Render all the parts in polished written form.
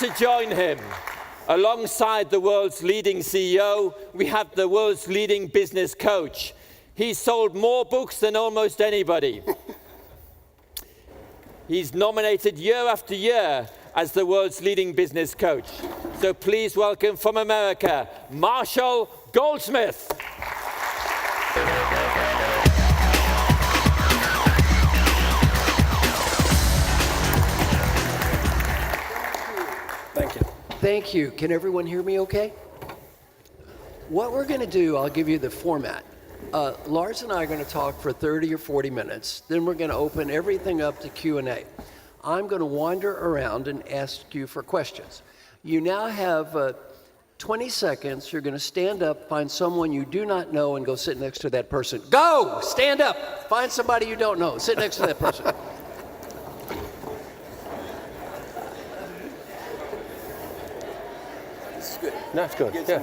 to join him. Alongside the world's leading CEO, we have the world's leading business coach. He's sold more books than almost anybody. He's nominated year after year as the world's leading business coach. So please welcome from America, Marshall Goldsmith. Thank you. Can everyone hear me okay? What we're going to do, I'll give you the format. Lars and I are going to talk for 30 or 40 minutes. Then we're going to open everything up to Q&A. I'm going to wander around and ask you for questions. You now have 20 seconds. You're going to stand up, find someone you do not know, and go sit next to that person. Go! Stand up! Find somebody you don't know. Sit next to that person. That's good. Yeah.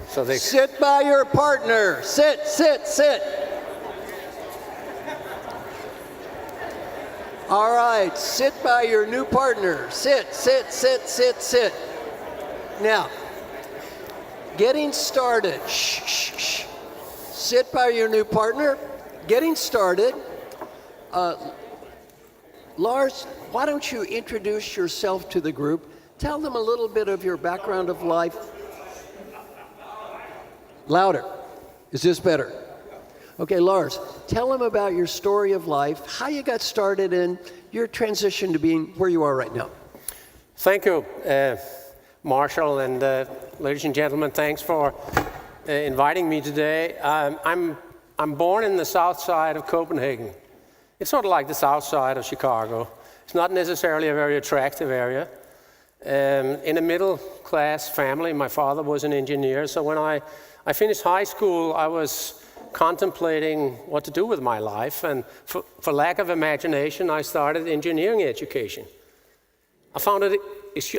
So they sit by your partner. Sit, sit, sit. All right, sit by your new partner. Sit, sit, sit, sit, sit. Now, getting started. Shh, shh, shh. Sit by your new partner. Getting started. Lars, why don't you introduce yourself to the group? Tell them a little bit of your background of life. Louder. Is this better? Okay, Lars, tell them about your story of life, how you got started, and your transition to being where you are right now. Thank you, Marshall, and ladies and gentlemen, thanks for inviting me today. I'm born in the south side of Copenhagen. It's sort of like the south side of Chicago. It's not necessarily a very attractive area. In a middle-class family, my father was an engineer, so when I finished high school, I was contemplating what to do with my life, and for lack of imagination, I started engineering education. I found it,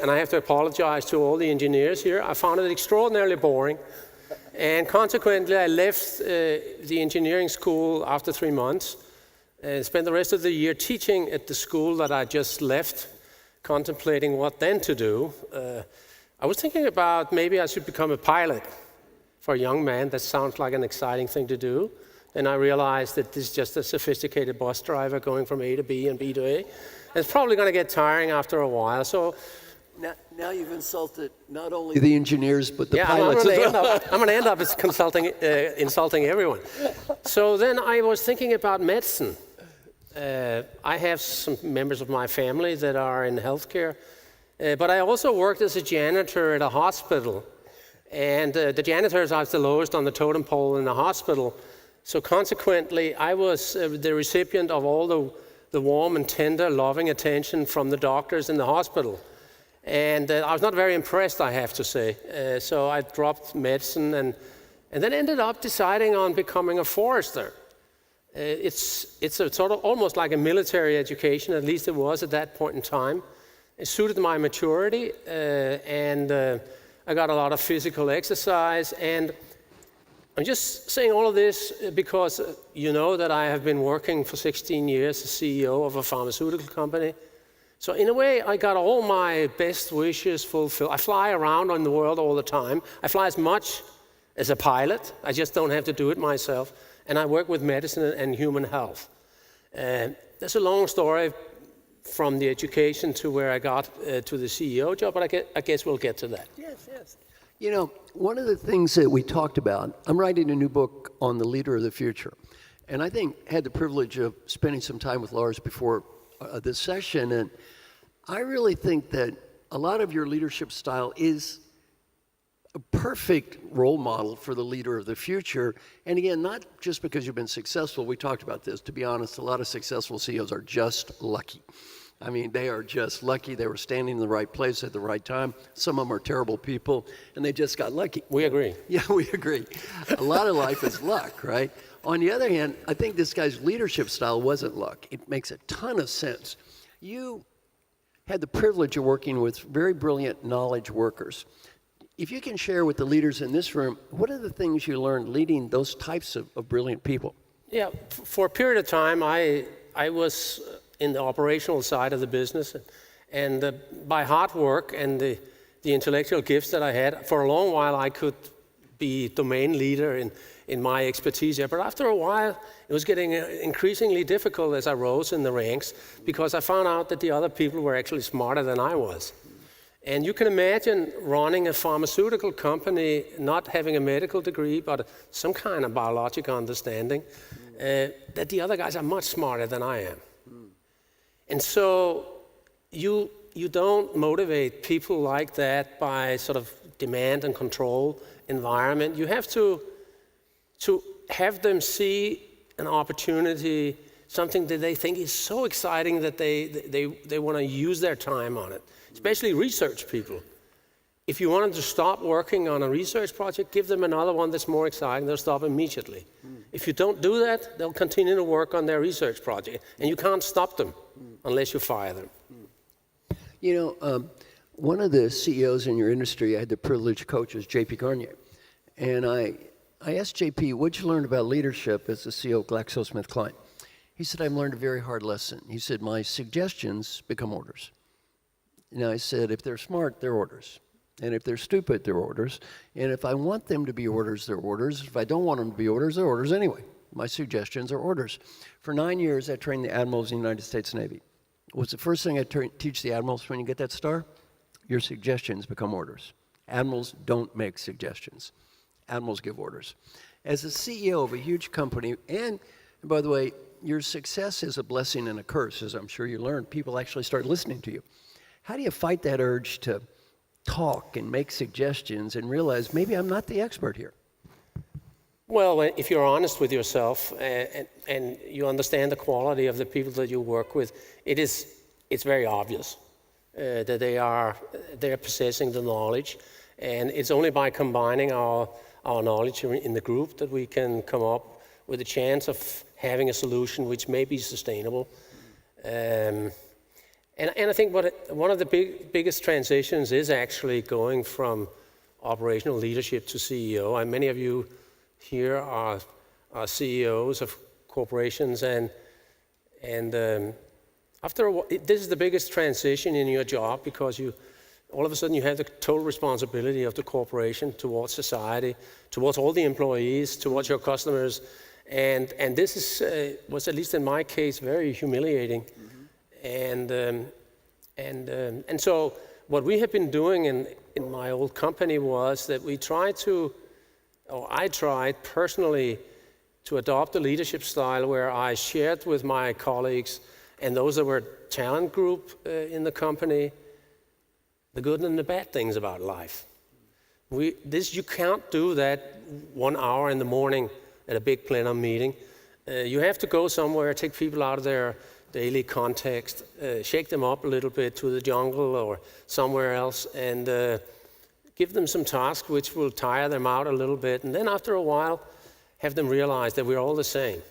and I have to apologize to all the engineers here, I found it extraordinarily boring, and consequently, I left the engineering school after 3 months, and spent the rest of the year teaching at the school that I just left, contemplating what then to do. I was thinking about maybe I should become a pilot. For a young man, that sounds like an exciting thing to do. Then I realized that this is just a sophisticated bus driver going from A to B and B to A. And it's probably going to get tiring after a while. So now you've insulted not only the engineers, but the pilots I'm going to end up as insulting everyone. So then I was thinking about medicine. I have some members of my family that are in healthcare, but I also worked as a janitor at a hospital. And the janitors are the lowest on the totem pole in the hospital. So consequently, I was the recipient of all the warm and tender, loving attention from the doctors in the hospital. And I was not very impressed, I have to say. So I dropped medicine and then ended up deciding on becoming a forester. It's a sort of almost like a military education, at least it was at that point in time. It suited my maturity, and I got a lot of physical exercise. And I'm just saying all of this because you know that I have been working for 16 years as CEO of a pharmaceutical company. So in a way, I got all my best wishes fulfilled. I fly around on the world all the time. I fly as much as a pilot. I just don't have to do it myself. And I work with medicine and human health. There's a long story from the education to where I got to the CEO job, but I guess we'll get to that. Yes, yes. You know, one of the things that we talked about, I'm writing a new book on the leader of the future. And I had the privilege of spending some time with Lars before this session. And I really think that a lot of your leadership style is a perfect role model for the leader of the future. And again, not just because you've been successful. We talked about this. To be honest, a lot of successful CEOs are just lucky. I mean, they are just lucky. They were standing in the right place at the right time. Some of them are terrible people, and they just got lucky. We agree. Yeah, we agree. A lot of life is luck, right? On the other hand, I think this guy's leadership style wasn't luck. It makes a ton of sense. You had the privilege of working with very brilliant knowledge workers. If you can share with the leaders in this room, what are the things you learned leading those types of brilliant people? Yeah, for a period of time, I was in the operational side of the business, And by hard work and the intellectual gifts that I had, for a long while I could be domain leader in my expertise here. But after a while, it was getting increasingly difficult as I rose in the ranks, because I found out that the other people were actually smarter than I was. And you can imagine running a pharmaceutical company, not having a medical degree, but some kind of biological understanding, that the other guys are much smarter than I am. And so you don't motivate people like that by sort of demand and control environment. You have to have them see an opportunity, something that they think is so exciting that they want to use their time on it, especially research people. If you want them to stop working on a research project, give them another one that's more exciting, they'll stop immediately. If you don't do that, they'll continue to work on their research project, and you can't stop them unless you fire them. You know, one of the CEOs in your industry I had the privilege to coach is J.P. Garnier. And I asked J.P., what'd you learn about leadership as the CEO of GlaxoSmithKline? He said, I've learned a very hard lesson. He said, my suggestions become orders. And I said, if they're smart, they're orders. And if they're stupid, they're orders. And if I want them to be orders, they're orders. If I don't want them to be orders, they're orders anyway. My suggestions are orders. For 9 years, I trained the admirals in the United States Navy. What's the first thing I teach the admirals when you get that star? Your suggestions become orders. Admirals don't make suggestions. Admirals give orders. As a CEO of a huge company, and by the way, your success is a blessing and a curse, as I'm sure you learned. People actually start listening to you. How do you fight that urge to talk and make suggestions and realize maybe I'm not the expert here? Well, if you're honest with yourself and you understand the quality of the people that you work with, it's very obvious that they're possessing the knowledge, and it's only by combining our knowledge in the group that we can come up with a chance of having a solution which may be sustainable. And I think one of the biggest transitions is actually going from operational leadership to CEO. And many of you here are CEOs of corporations, and after a while, this is the biggest transition in your job, because all of a sudden you have the total responsibility of the corporation towards society, towards all the employees, towards your customers, and this was, at least in my case, very humiliating. And so what we have been doing in my old company was that I tried personally to adopt a leadership style where I shared with my colleagues and those that were talent group in the company the good and the bad things about life. You can't do that 1 hour in the morning at a big plenum meeting. You have to go somewhere, take people out of their daily context, shake them up a little bit to the jungle or somewhere else, and give them some tasks which will tire them out a little bit, and then after a while have them realize that we're all the same.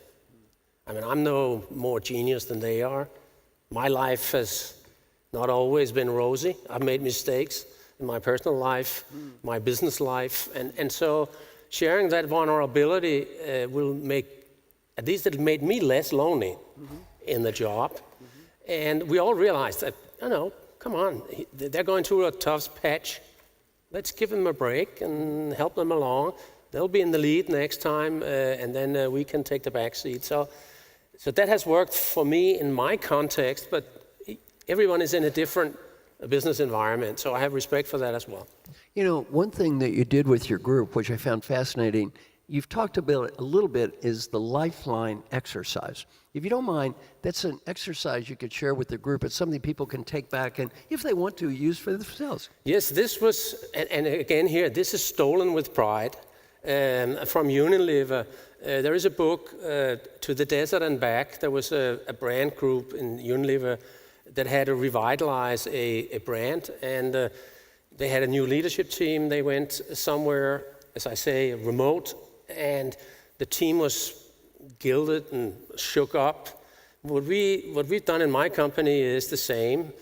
I mean, I'm no more genius than they are. My life has not always been rosy. I've made mistakes in my personal life, my business life, and so sharing that vulnerability will make, at least it made me less lonely in the job. And we all realized that, come on, they're going through a tough patch. Let's give them a break and help them along. They'll be in the lead next time, and then we can take the back seat. So that has worked for me in my context, but everyone is in a different business environment, so I have respect for that as well. You know, one thing that you did with your group, which I found fascinating, you've talked about it a little bit, is the lifeline exercise. If you don't mind, that's an exercise you could share with the group. It's something people can take back and, if they want to, use for themselves. Yes, this was, and again here, this is stolen with pride from Unilever. There is a book, To the Desert and Back. There was a brand group in Unilever that had to revitalize a brand, and they had a new leadership team. They went somewhere, as I say, remote, and the team was gilded and shook up. What we've done in my company is the same.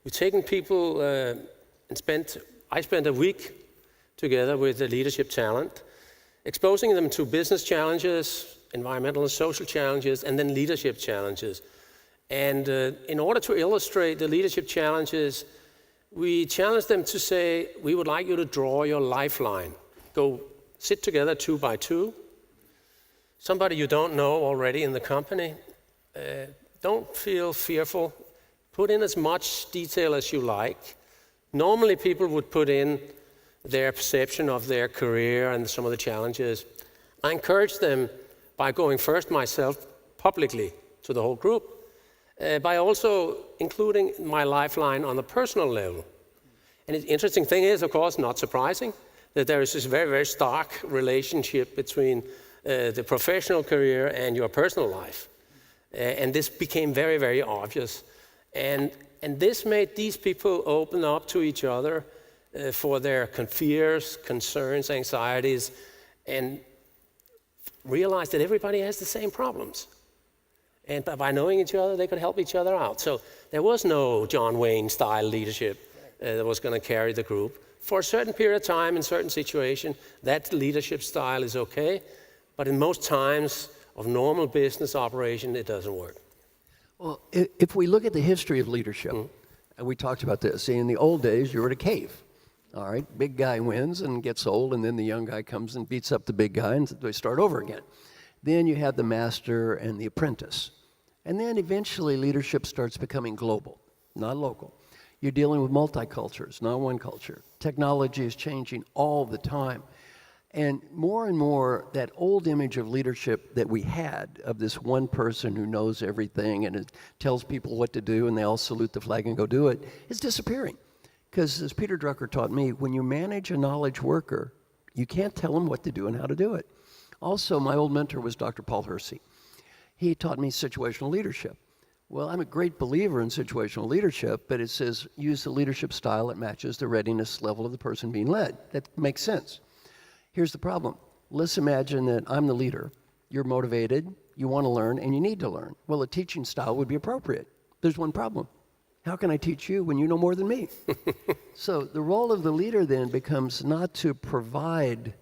We've taken people I spent a week together with the leadership talent, exposing them to business challenges, environmental and social challenges, and then leadership challenges. And in order to illustrate the leadership challenges, we challenge them to say, we would like you to draw your lifeline. Go sit together 2 by 2. Somebody you don't know already in the company. Don't feel fearful. Put in as much detail as you like. Normally people would put in their perception of their career and some of the challenges. I encourage them by going first myself publicly to the whole group, by also including my lifeline on the personal level. And the interesting thing is, of course, not surprising, that there is this very, very stark relationship between the professional career and your personal life. And this became very, very obvious. And this made these people open up to each other for their fears, concerns, anxieties, and realize that everybody has the same problems. And by knowing each other, they could help each other out. So there was no John Wayne-style leadership that was going to carry the group. For a certain period of time, in certain situations, that leadership style is okay. But in most times of normal business operation, it doesn't work. Well, if we look at the history of leadership, and we talked about this, see, in the old days, you were in a cave. All right, big guy wins and gets old, and then the young guy comes and beats up the big guy, and they start over again. Then you have the master and the apprentice. And then eventually leadership starts becoming global, not local. You're dealing with multicultures, not one culture. Technology is changing all the time. And more, that old image of leadership that we had, of this one person who knows everything and tells people what to do and they all salute the flag and go do it, is disappearing. Because as Peter Drucker taught me, when you manage a knowledge worker, you can't tell them what to do and how to do it. Also, my old mentor was Dr. Paul Hersey. He taught me situational leadership. Well, I'm a great believer in situational leadership, but it says use the leadership style that matches the readiness level of the person being led. That makes sense. Here's the problem. Let's imagine that I'm the leader. You're motivated, you want to learn, and you need to learn. Well, a teaching style would be appropriate. There's one problem. How can I teach you when you know more than me? So the role of the leader then becomes not to provide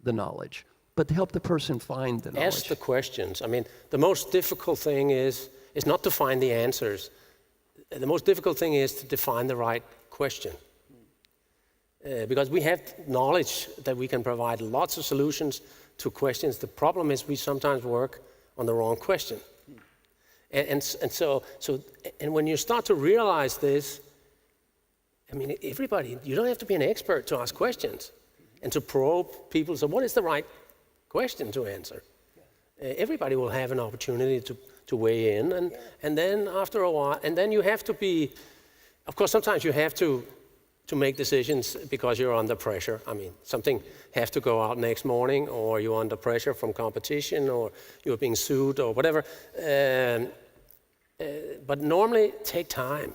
the knowledge, but to help the person find the knowledge. Ask the questions. I mean, the most difficult thing is not to find the answers. The most difficult thing is to define the right question. Because we have knowledge that we can provide lots of solutions to questions. The problem is we sometimes work on the wrong question. And so when you start to realize this, I mean, everybody, you don't have to be an expert to ask questions and to probe people. So what is the right question to answer? Everybody will have an opportunity to weigh in. And then after a while, and then you have to be, of course, sometimes you have to make decisions because you're under pressure. I mean, something has to go out next morning, or you're under pressure from competition, or you're being sued, or whatever. But normally, take time.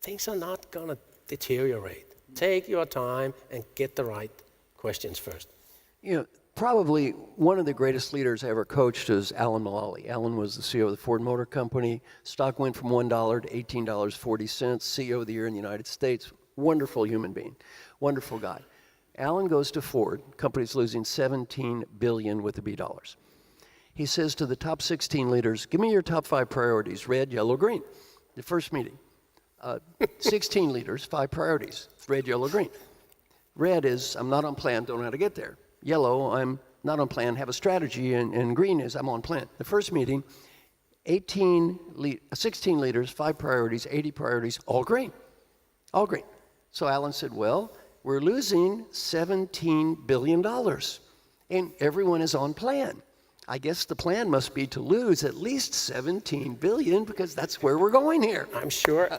Things are not going to deteriorate. Take your time and get the right questions first. You know, probably one of the greatest leaders I ever coached is Alan Mulally. Alan was the CEO of the Ford Motor Company. Stock went from $1 to $18.40, CEO of the year in the United States. Wonderful human being, wonderful guy. Alan goes to Ford, company's losing $17 billion with the B dollars. He says to the top 16 leaders, give me your top 5 priorities, red, yellow, green. The first meeting. 16 leaders, 5 priorities, red, yellow, green. Red is, I'm not on plan, don't know how to get there. Yellow, I'm not on plan, have a strategy, and green is, I'm on plan. The first meeting, 16 leaders, 5 priorities, 80 priorities, all green. All green. So Alan said, well, we're losing $17 billion, and everyone is on plan. I guess the plan must be to lose at least $17 billion because that's where we're going here. I'm sure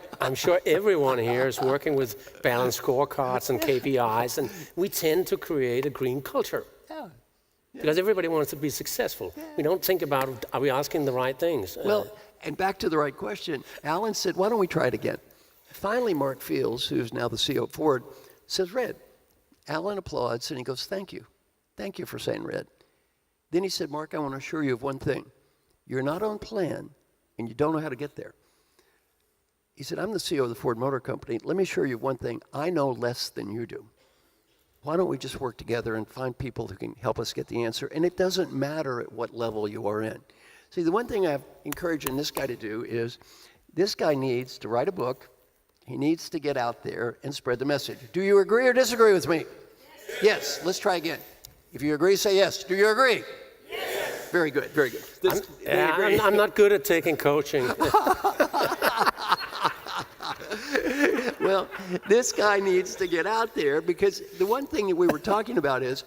everyone here is working with balanced scorecards and KPIs, and we tend to create a green culture. Yeah. Because everybody wants to be successful. Yeah. We don't think about, are we asking the right things? Well, and back to the right question, Alan said, why don't we try it again? Finally, Mark Fields, who's now the CEO of Ford, says red. Alan applauds, and he goes, thank you. Thank you for saying red. Then he said, Mark, I want to assure you of one thing. You're not on plan, and you don't know how to get there. He said, I'm the CEO of the Ford Motor Company. Let me assure you of one thing. I know less than you do. Why don't we just work together and find people who can help us get the answer? And it doesn't matter at what level you are in. See, the one thing I'm encouraging this guy to do is this guy needs to write a book. He needs to get out there and spread the message. Do you agree or disagree with me? Yes. Let's try again. If you agree, say yes. Do you agree? Yes. Very good, very good. I'm not good at taking coaching. Well, this guy needs to get out there because the one thing that we were talking about is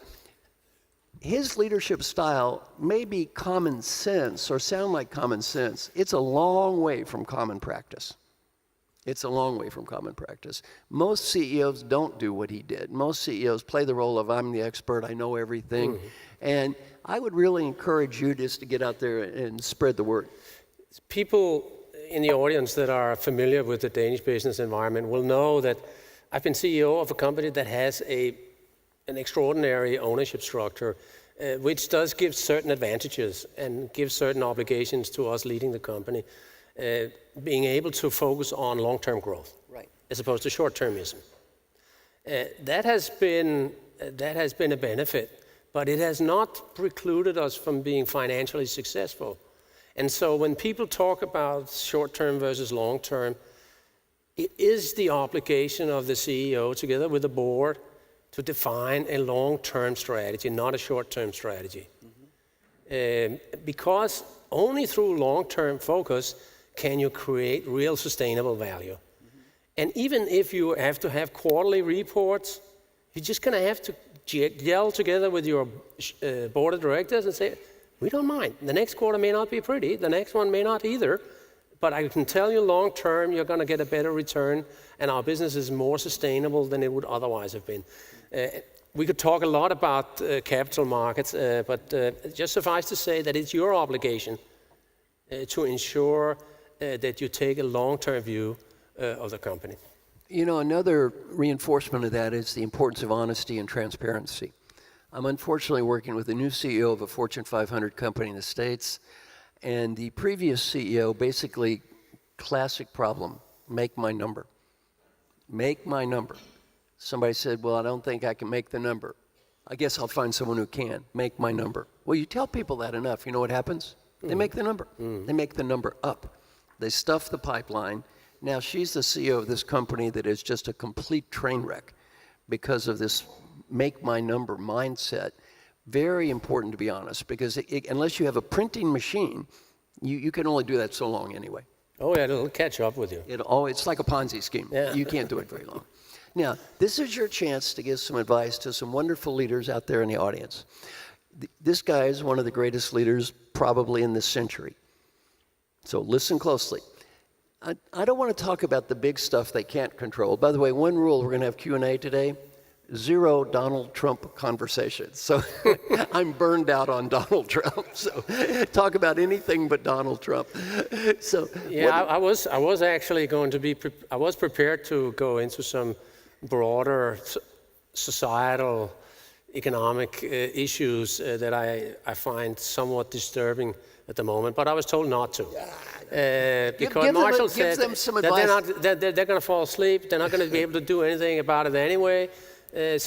his leadership style may be common sense or sound like common sense. It's a long way from common practice. It's a long way from common practice. Most CEOs don't do what he did. Most CEOs play the role of I'm the expert, I know everything. Mm-hmm. And I would really encourage you just to get out there and spread the word. People in the audience that are familiar with the Danish business environment will know that I've been CEO of a company that has an extraordinary ownership structure, which does give certain advantages and gives certain obligations to us leading the company. Being able to focus on long-term growth, right, as opposed to short-termism. That has been a benefit, but it has not precluded us from being financially successful. And so when people talk about short-term versus long-term, it is the obligation of the CEO, together with the board, to define a long-term strategy, not a short-term strategy. Mm-hmm. Because only through long-term focus can you create real sustainable value. Mm-hmm. And even if you have to have quarterly reports, you're just going to have to gel together with your board of directors and say, we don't mind. The next quarter may not be pretty, the next one may not either, but I can tell you long term you're going to get a better return and our business is more sustainable than it would otherwise have been. We could talk a lot about capital markets, but just suffice to say that it's your obligation to ensure that you take a long-term view of the company. You know, another reinforcement of that is the importance of honesty and transparency. I'm unfortunately working with a new CEO of a Fortune 500 company in the States, and the previous CEO, basically, classic problem, make my number. Make my number. Somebody said, well, I don't think I can make the number. I guess I'll find someone who can. Make my number. Well, you tell people that enough, you know what happens? They make the number. They make the number up. They stuff the pipeline. Now she's the CEO of this company that is just a complete train wreck because of this make my number mindset. Very important, to be honest, because unless you have a printing machine, you can only do that so long anyway. Oh yeah, it'll catch up with you. It's like a Ponzi scheme. Yeah. You can't do it very long. Now, this is your chance to give some advice to some wonderful leaders out there in the audience. This guy is one of the greatest leaders probably in this century. So listen closely. I don't want to talk about the big stuff they can't control. By the way, one rule, we're going to have Q&A today, 0 Donald Trump conversations. So I'm burned out on Donald Trump. So talk about anything but Donald Trump. So yeah, I was actually going to be, I was prepared to go into some broader societal economic issues that I find somewhat disturbing at the moment, but I was told not to. Because Marshall said that they're going to fall asleep, they're not going to be able to do anything about it anyway. Then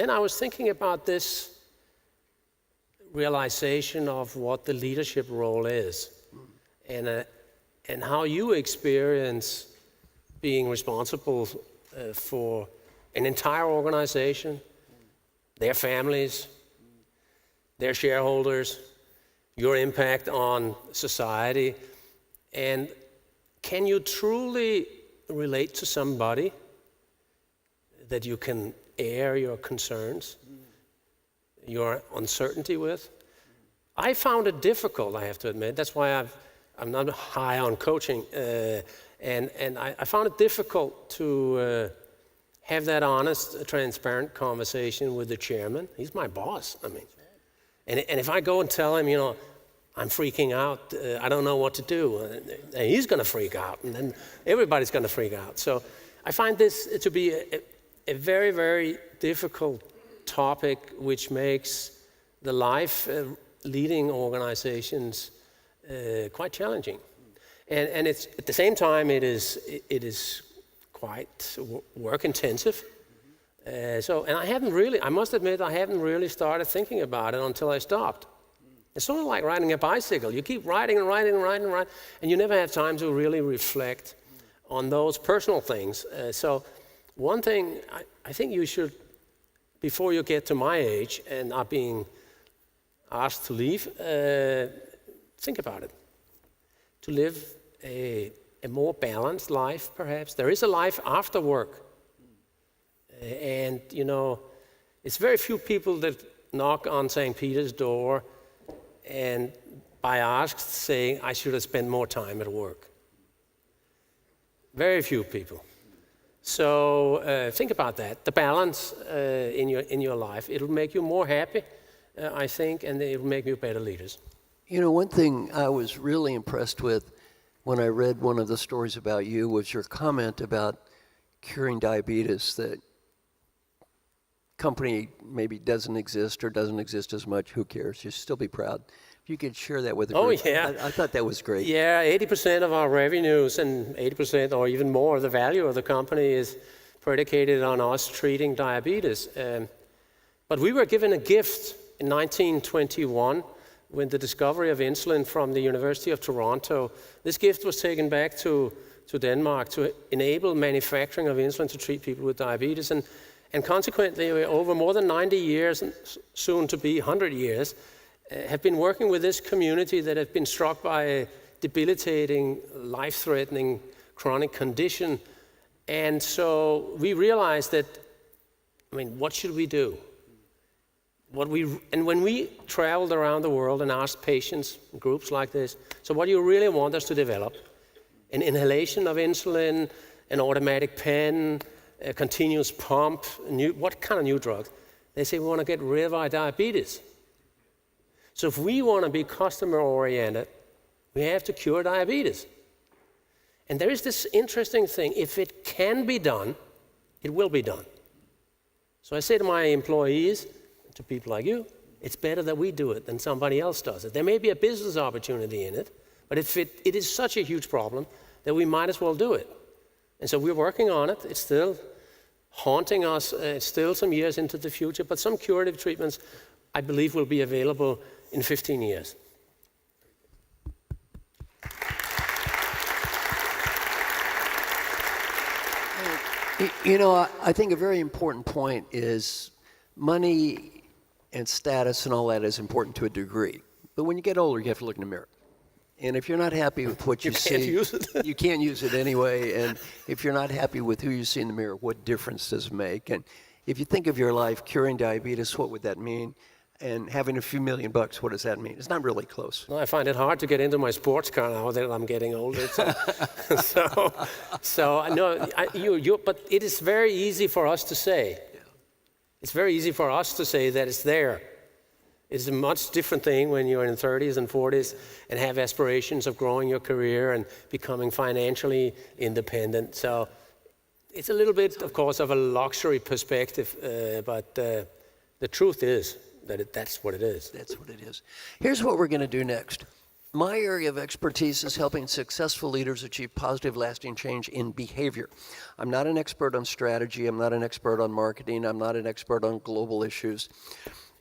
I was thinking about this realization of what the leadership role is, and how you experience being responsible for an entire organization, their families, their shareholders, your impact on society, and can you truly relate to somebody that you can air your concerns, your uncertainty with? I found it difficult, I have to admit. That's why I'm not high on coaching, and I found it difficult to have that honest, transparent conversation with the chairman. He's my boss, I mean. And if I go and tell him, you know, I'm freaking out, I don't know what to do, and he's going to freak out, and then everybody's going to freak out. So I find this to be a very, very difficult topic, which makes the life leading organizations quite challenging. And it's at the same time, it is quite work intensive. And I must admit, I haven't really started thinking about it until I stopped. It's sort of like riding a bicycle. You keep riding and riding and riding and riding, and you never have time to really reflect on those personal things. So one thing I think you should, before you get to my age and are being asked to leave, think about it. To live a more balanced life, perhaps. There is a life after work. And, you know, it's very few people that knock on St. Peter's door and by asked saying, I should have spent more time at work. Very few people. So think about that. The balance in your life. It'll make you more happy, I think, and it'll make you better leaders. You know, one thing I was really impressed with when I read one of the stories about you was your comment about curing diabetes, that company maybe doesn't exist or doesn't exist as much, who cares? You'll still be proud. If you could share that with the group. Oh, yeah. I thought that was great. Yeah, 80% of our revenues and 80% or even more of the value of the company is predicated on us treating diabetes. But we were given a gift in 1921 when the discovery of insulin from the University of Toronto. This gift was taken back to Denmark to enable manufacturing of insulin to treat people with diabetes. And consequently, over more than 90 years, soon to be 100 years, have been working with this community that have been struck by a debilitating, life-threatening chronic condition. And so we realized that, I mean, what should we do? And when we traveled around the world and asked patients, groups like this, so what do you really want us to develop? An inhalation of insulin, an automatic pen, a continuous pump, what kind of new drugs? They say we want to get rid of our diabetes. So if we want to be customer-oriented, we have to cure diabetes. And there is this interesting thing. If it can be done, it will be done. So I say to my employees, to people like you, it's better that we do it than somebody else does it. There may be a business opportunity in it, but if it is such a huge problem that we might as well do it. And so we're working on it. It's still haunting us. It's still some years into the future, but some curative treatments, I believe, will be available in 15 years. You know, I think a very important point is money and status and all that is important to a degree. But when you get older, you have to look in the mirror. And if you're not happy with what you see, use it. you can't use it anyway. And if you're not happy with who you see in the mirror, what difference does it make? And if you think of your life curing diabetes, what would that mean? And having a few $1 million, what does that mean? It's not really close. Well, I find it hard to get into my sports car now that I'm getting older. So but it is very easy for us to say. It's very easy for us to say that it's there. It's a much different thing when you're in 30s and 40s and have aspirations of growing your career and becoming financially independent. So it's a little bit, of course, of a luxury perspective, but the truth is that that's what it is. That's what it is. Here's what we're going to do next. My area of expertise is helping successful leaders achieve positive, lasting change in behavior. I'm not an expert on strategy. I'm not an expert on marketing. I'm not an expert on global issues.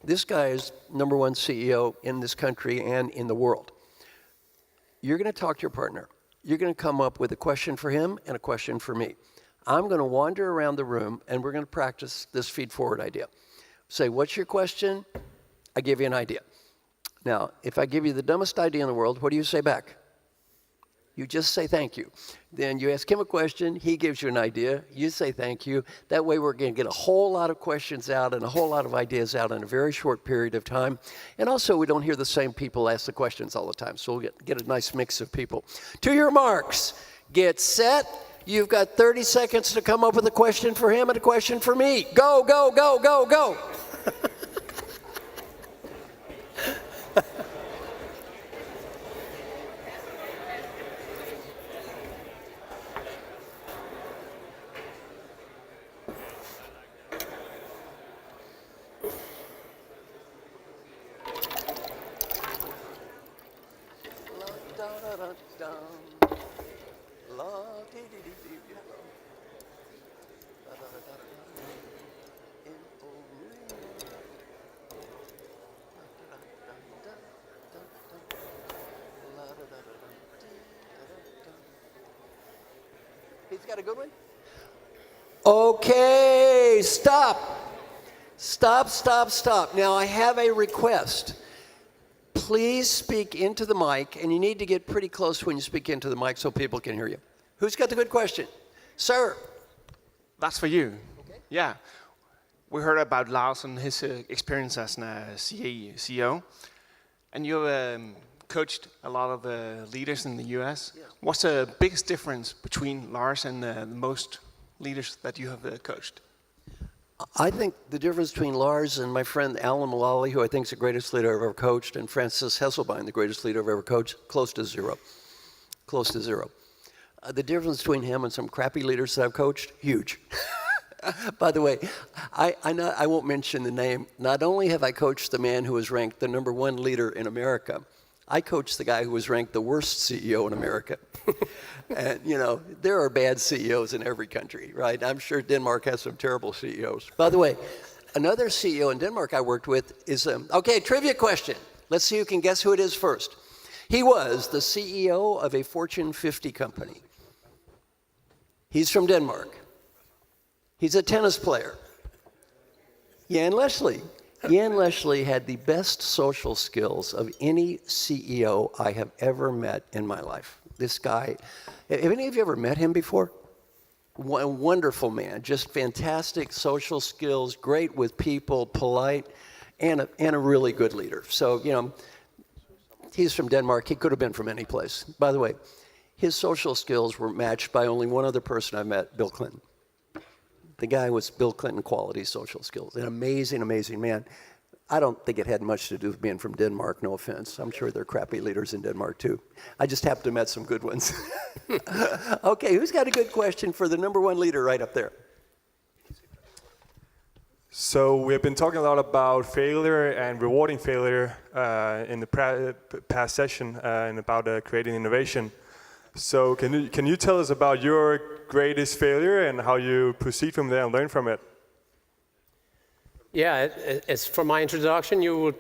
This guy is #1 CEO in this country and in the world. You're going to talk to your partner. You're going to come up with a question for him and a question for me. I'm going to wander around the room, and we're going to practice this feed-forward idea. Say, what's your question? I give you an idea. Now, if I give you the dumbest idea in the world, what do you say back? You just say thank you. Then you ask him a question, he gives you an idea, you say thank you. That way we're going to get a whole lot of questions out and a whole lot of ideas out in a very short period of time. And also we don't hear the same people ask the questions all the time, so we'll get a nice mix of people. To your marks, get set. You've got 30 seconds to come up with a question for him and a question for me. Go, go, go, go, go. got a good one? Okay, stop. Stop. Now, I have a request. Please speak into the mic, and you need to get pretty close when you speak into the mic so people can hear you. Who's got the good question? Sir. That's for you. Okay. Yeah. We heard about Lars and his experience as a CEO. And you've coached a lot of leaders in the US. Yeah. What's the biggest difference between Lars and the most leaders that you have coached? I think the difference between Lars and my friend Alan Mulally, who I think is the greatest leader I've ever coached, and Francis Hesselbein, the greatest leader I've ever coached, close to zero. The difference between him and some crappy leaders that I've coached, huge. By the way, I won't mention the name. Not only have I coached the man who was ranked the #1 leader in America, I coached the guy who was ranked the worst CEO in America. And, there are bad CEOs in every country, right? I'm sure Denmark has some terrible CEOs. By the way, another CEO in Denmark I worked with is, okay, trivia question. Let's see who can guess who it is first. He was the CEO of a Fortune 50 company. He's from Denmark. He's a tennis player. Jan Leschly. Jan Leschly had the best social skills of any CEO I have ever met in my life. This guy, have any of you ever met him before? Wonderful man, just fantastic social skills, great with people, polite, and a really good leader. So, he's from Denmark. He could have been from any place. By the way, his social skills were matched by only one other person I met, Bill Clinton. The guy was Bill Clinton quality social skills. An amazing, amazing man. I don't think it had much to do with being from Denmark, no offense. I'm sure there are crappy leaders in Denmark too. I just happened to have met some good ones. Okay, who's got a good question for the #1 leader right up there? So we've been talking a lot about failure and rewarding failure in the past session and about creating innovation. So can you tell us about your greatest failure and how you proceed from there and learn from it? Yeah, as from my introduction, you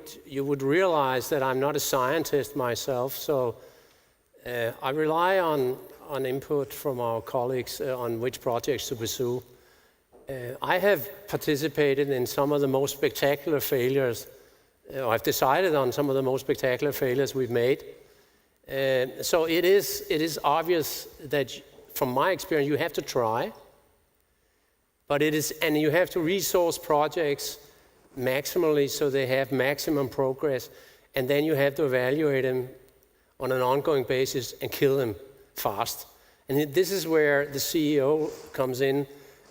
would realize that I'm not a scientist myself, so I rely on input from our colleagues on which projects to pursue. I have participated in some of the most spectacular failures, or I've decided on some of the most spectacular failures we've made. So it is obvious that, from my experience, you have to try, but and you have to resource projects maximally so they have maximum progress, and then you have to evaluate them on an ongoing basis and kill them fast. And this is where the CEO comes in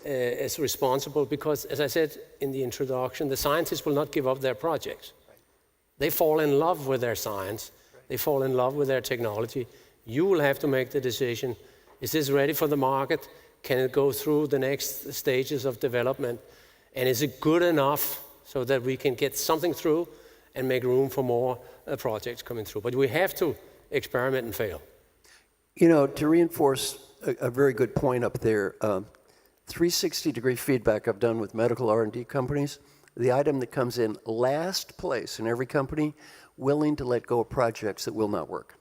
as responsible, because, as I said in the introduction, the scientists will not give up their projects. They fall in love with their science. They fall in love with their technology. You will have to make the decision. Is this ready for the market? Can it go through the next stages of development? And is it good enough so that we can get something through and make room for more projects coming through? But we have to experiment and fail. To reinforce a very good point up there, 360-degree feedback I've done with medical R&D companies, the item that comes in last place in every company, willing to let go of projects that will not work.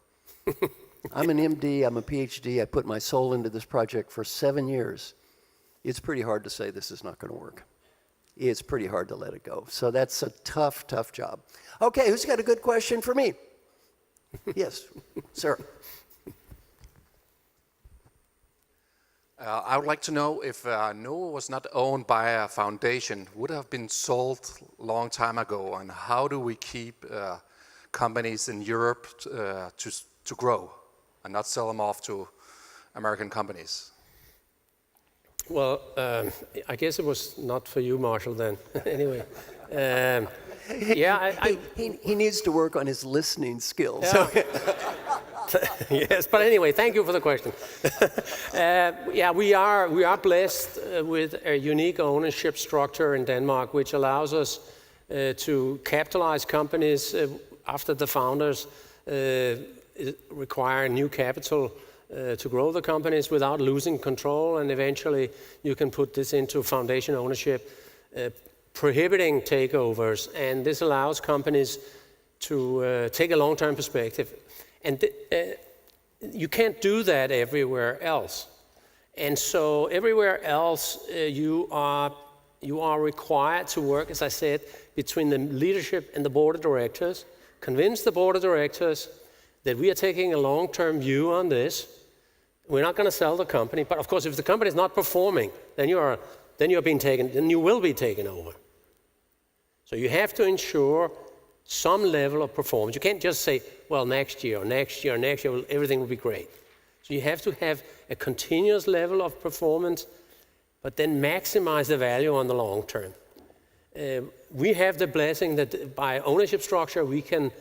I'm an MD, I'm a PhD, I put my soul into this project for 7 years. It's pretty hard to say this is not going to work. It's pretty hard to let it go. So that's a tough job. Okay, who's got a good question for me? Yes, sir. I would like to know if NOAA was not owned by a foundation, would have been sold a long time ago, and how do we keep companies in Europe to grow and not sell them off to American companies? Well, I guess it was not for you, Marshall, then. Anyway. He needs to work on his listening skills. Yeah. Yes, but anyway, thank you for the question. We are blessed with a unique ownership structure in Denmark, which allows us to capitalize companies after the founders require new capital to grow the companies without losing control, and eventually you can put this into foundation ownership, prohibiting takeovers, and this allows companies to take a long-term perspective. And you can't do that everywhere else. And so everywhere else, you are required to work, as I said, between the leadership and the board of directors, convince the board of directors that we are taking a long-term view on this. We're not going to sell the company, but of course, if the company is not performing, then you will be taken over. So you have to ensure some level of performance. You can't just say, well, next year, everything will be great. So you have to have a continuous level of performance, but then maximize the value on the long term. We have the blessing that by ownership structure, we can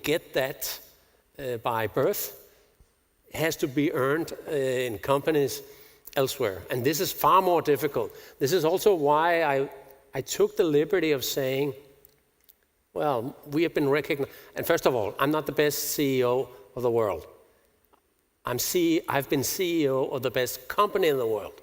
get that by birth. It has to be earned in companies elsewhere. And this is far more difficult. This is also why I took the liberty of saying, well, we have been recognized. And first of all, I'm not the best CEO of the world. I've been CEO of the best company in the world.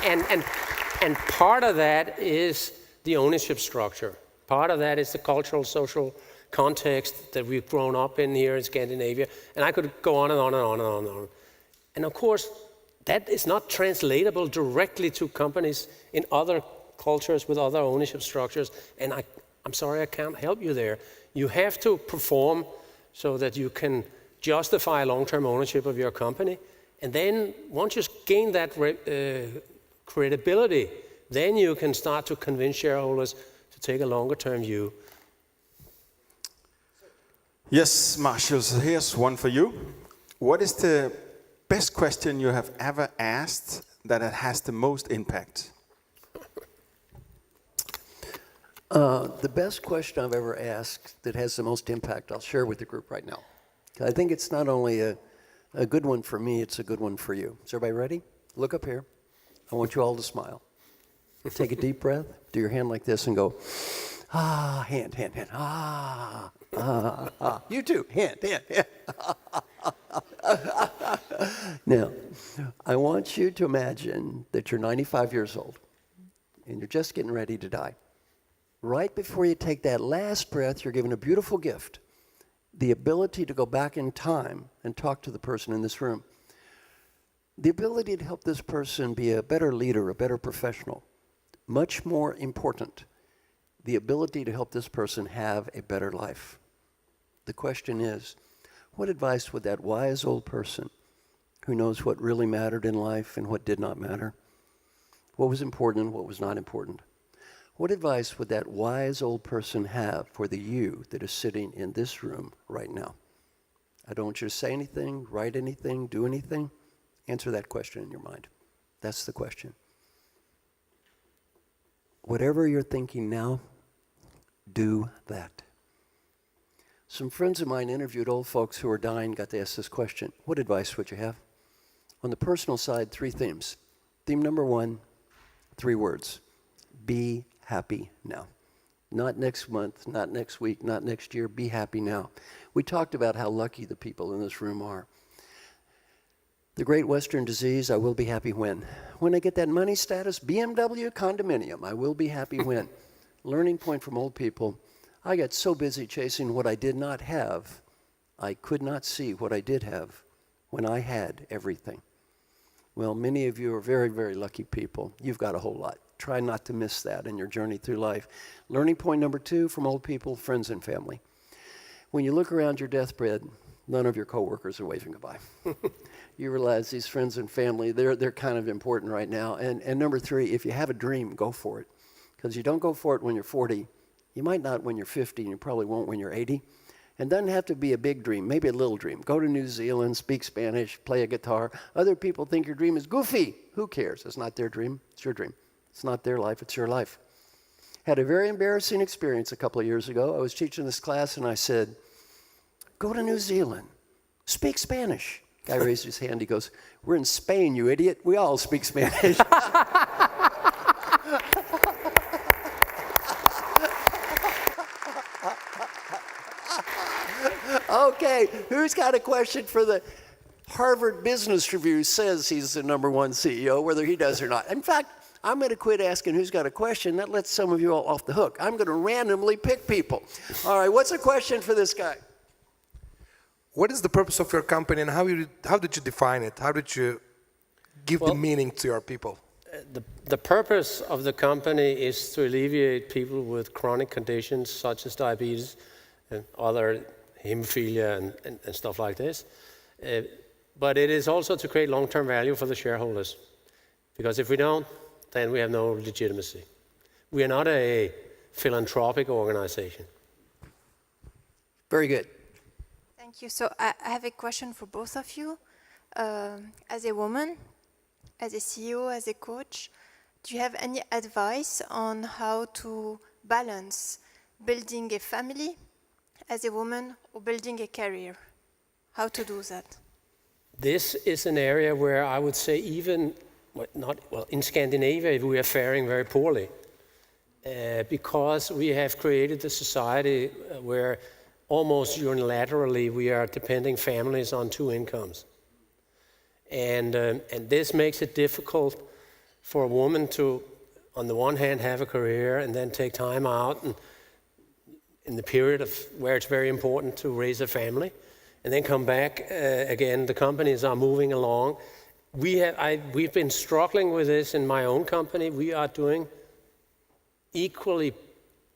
And part of that is the ownership structure. Part of that is the cultural, social context that we've grown up in here in Scandinavia. And I could go on and on and on and on and on. And of course, that is not translatable directly to companies in other cultures with other ownership structures. And I'm sorry, I can't help you there. You have to perform so that you can justify long-term ownership of your company. And then once you gain that credibility, then you can start to convince shareholders to take a longer-term view. Yes, Marshall, so here's one for you. What is the best question you have ever asked that it has the most impact? The best question I've ever asked that has the most impact, I'll share with the group right now. I think it's not only a good one for me, it's a good one for you. Is everybody ready? Look up here. I want you all to smile. Take a deep breath. Do your hand like this and go, hand. You too. Hand. Now, I want you to imagine that you're 95 years old and you're just getting ready to die. Right before you take that last breath, you're given a beautiful gift, the ability to go back in time and talk to the person in this room. The ability to help this person be a better leader, a better professional. Much more important, the ability to help this person have a better life. The question is, what advice would that wise old person who knows what really mattered in life and what did not matter, what was important and what was not important, what advice would that wise old person have for the you that is sitting in this room right now? I don't want you to say anything, write anything, do anything. Answer that question in your mind. That's the question. Whatever you're thinking now, do that. Some friends of mine interviewed old folks who were dying, got to ask this question. What advice would you have? On the personal side, 3 themes. Theme number 1, 3 words. Be happy now. Not next month, not next week, not next year. Be happy now. We talked about how lucky the people in this room are. The great Western disease, I will be happy when? When I get that money status, BMW condominium, I will be happy when? Learning point from old people, I got so busy chasing what I did not have, I could not see what I did have when I had everything. Well, many of you are very, very lucky people. You've got a whole lot. Try not to miss that in your journey through life. Learning point number 2 from old people, friends and family. When you look around your deathbed, none of your coworkers are waving goodbye. You realize these friends and family, they're kind of important right now. And number 3, if you have a dream, go for it. Because you don't go for it when you're 40. You might not when you're 50, and you probably won't when you're 80. And it doesn't have to be a big dream, maybe a little dream. Go to New Zealand, speak Spanish, play a guitar. Other people think your dream is goofy. Who cares? It's not their dream. It's your dream. It's not their life. It's your life. Had a very embarrassing experience a couple of years ago. I was teaching this class, and I said, go to New Zealand. Speak Spanish. Guy raised his hand. He goes, we're in Spain, you idiot. We all speak Spanish. Okay, who's got a question for the Harvard Business Review says he's the #1 CEO, whether he does or not? In fact, I'm going to quit asking who's got a question. That lets some of you all off the hook. I'm going to randomly pick people. All right, what's a question for this guy? what is the purpose of your company, and how did you define it? How did you give the meaning to your people? The purpose of the company is to alleviate people with chronic conditions such as diabetes and other hemophilia and stuff like this. But it is also to create long-term value for the shareholders. Because if we don't, then we have no legitimacy. We are not a philanthropic organization. Very good. Thank you. So I have a question for both of you. As a woman, as a CEO, as a coach, do you have any advice on how to balance building a family as a woman or building a career? How to do that? This is an area where I would say in Scandinavia we are faring very poorly because we have created a society where almost unilaterally we are depending families on two incomes. And this makes it difficult for a woman to, on the one hand, have a career and then take time out and in the period of where it's very important to raise a family, and then come back again. The companies are moving along. We've been struggling with this in my own company. We are doing equally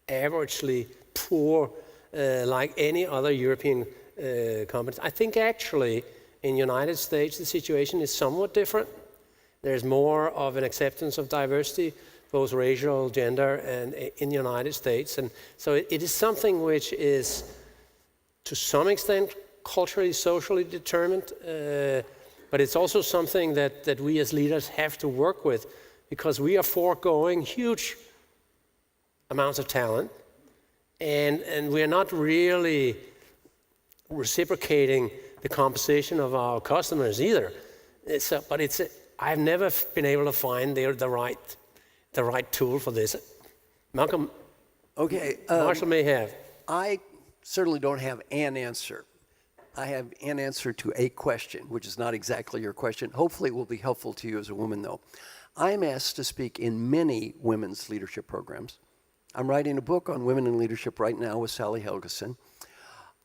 averagely poor like any other European companies. I think actually in the United States the situation is somewhat different. There's more of an acceptance of diversity, both racial, gender, and in the United States. And so it is something which is to some extent culturally, socially determined, but it's also something that we as leaders have to work with, because we are foregoing huge amounts of talent, and we're not really reciprocating the composition of our customers either. I've never been able to find the right tool for this. Malcolm, Okay. Marshall may have. I certainly don't have an answer. I have an answer to a question, which is not exactly your question. Hopefully it will be helpful to you as a woman, though. I'm asked to speak in many women's leadership programs. I'm writing a book on women in leadership right now with Sally Helgeson.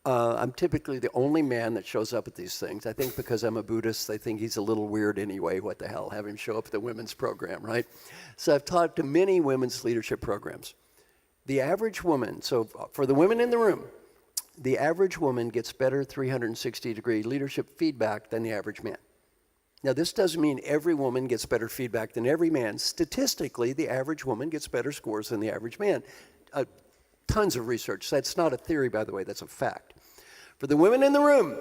I'm typically the only man that shows up at these things. I think because I'm a Buddhist, they think he's a little weird anyway. What the hell, have him show up at the women's program, right? So I've talked to many women's leadership programs. The average woman, so for the women in the room, the average woman gets better 360-degree leadership feedback than the average man. Now, this doesn't mean every woman gets better feedback than every man. Statistically, the average woman gets better scores than the average man. Tons of research. That's not a theory, by the way. That's a fact. For the women in the room,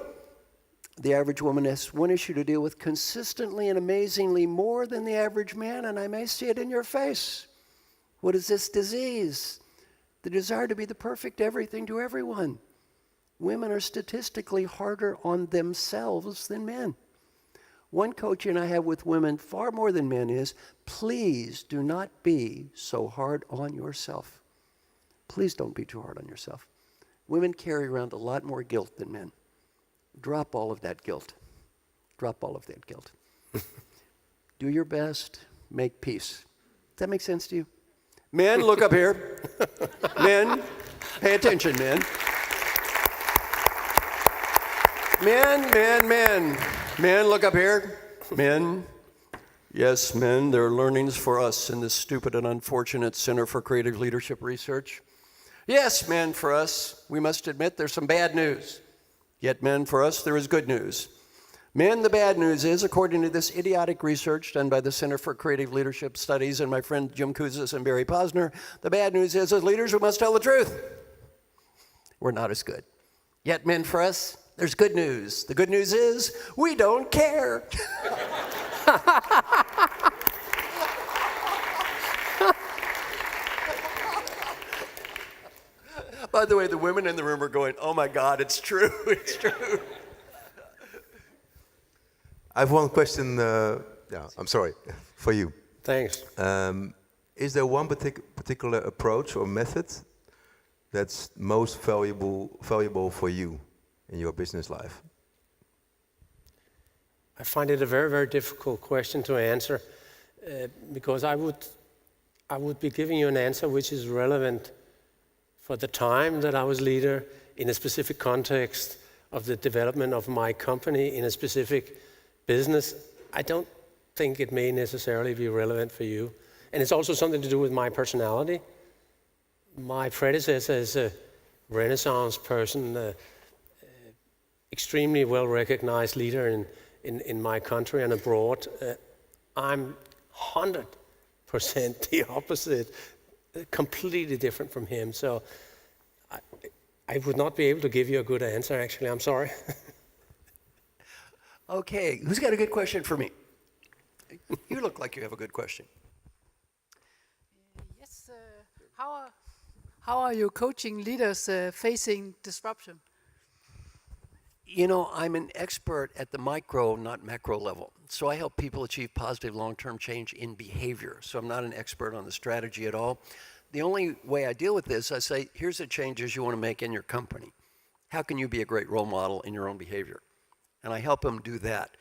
the average woman has one issue to deal with consistently and amazingly more than the average man, and I may see it in your face. What is this disease? The desire to be the perfect everything to everyone. Women are statistically harder on themselves than men. One coaching I have with women far more than men is, please do not be so hard on yourself. Please don't be too hard on yourself. Women carry around a lot more guilt than men. Drop all of that guilt. Drop all of that guilt. Do your best, make peace. Does that make sense to you? Men, look up here. Men, pay attention, men. Men. Men, look up here. Men. Yes, men, there are learnings for us in this stupid and unfortunate Center for Creative Leadership Research. Yes, men, for us, we must admit there's some bad news. Yet, men, for us, there is good news. Men, the bad news is, according to this idiotic research done by the Center for Creative Leadership Studies and my friend Jim Kouzes and Barry Posner, the bad news is, as leaders, we must tell the truth. We're not as good. Yet, men, for us, there's good news. The good news is, we don't care. By the way, the women in the room are going, oh my God, it's true, it's true. I have one question, I'm sorry, for you. Thanks. Is there one particular approach or method that's most valuable for you in your business life? I find it a very, very difficult question to answer because I would be giving you an answer which is relevant for the time that I was leader in a specific context of the development of my company in a specific business, I don't think it may necessarily be relevant for you. And it's also something to do with my personality. My predecessor is a Renaissance person, extremely well-recognized leader in my country and abroad. I'm 100% the opposite, completely different from him. So I would not be able to give you a good answer, actually. I'm sorry. Okay, who's got a good question for me? You look like you have a good question. Yes, how are you coaching leaders facing disruption? You know, I'm an expert at the micro, not macro level. So I help people achieve positive long-term change in behavior. So I'm not an expert on the strategy at all. The only way I deal with this, I say, here's the changes you want to make in your company. How can you be a great role model in your own behavior? And I help them do that.